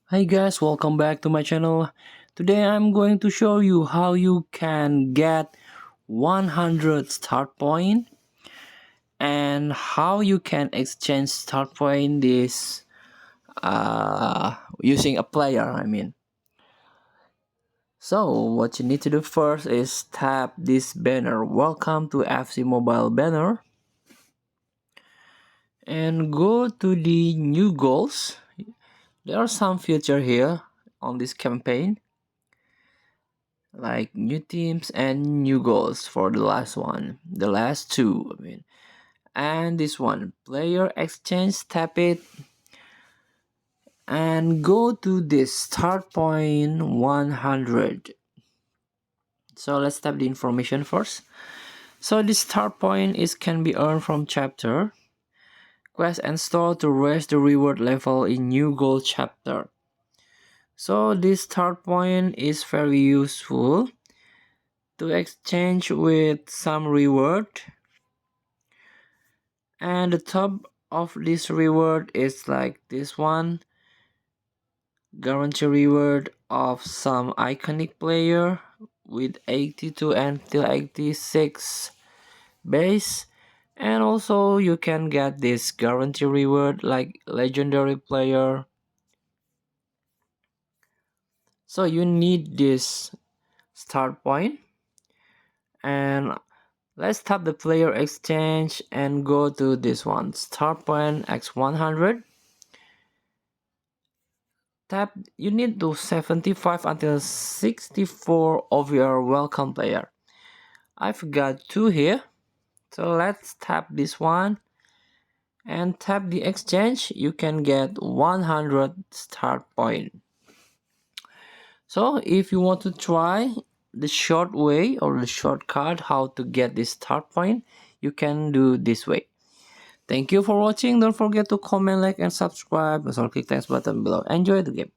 Hi guys, welcome back to my channel. Today I'm going to show you how you can get 100 start point and how you can exchange start point this using a player. So what you need to do first is tap this banner, welcome to FC Mobile banner, and go to the new goals. There are some feature here on this campaign, like new teams and new goals for the last one, the last two, and this one, player exchange. Tap it and go to this start point 100. So let's tap the information first. So this start point is can be earned from chapter quest and store to raise the reward level in new goal chapter. So this start point is very useful to exchange with some reward, and the top of this reward is like this one, guarantee reward of some iconic player with 82 until 86 base, and also you can get this guarantee reward like legendary player. So you need this start point, and let's tap the player exchange and go to this one, start point x100. Tap, you need to 75 until 64 of your welcome player. I've got two here, so let's tap this one and tap the exchange. You can get 100 start point. So if you want to try the short way or the shortcut how to get this start point, you can do this way. Thank you for watching. Don't forget to comment, like, and subscribe. Also click the button below. Enjoy the game.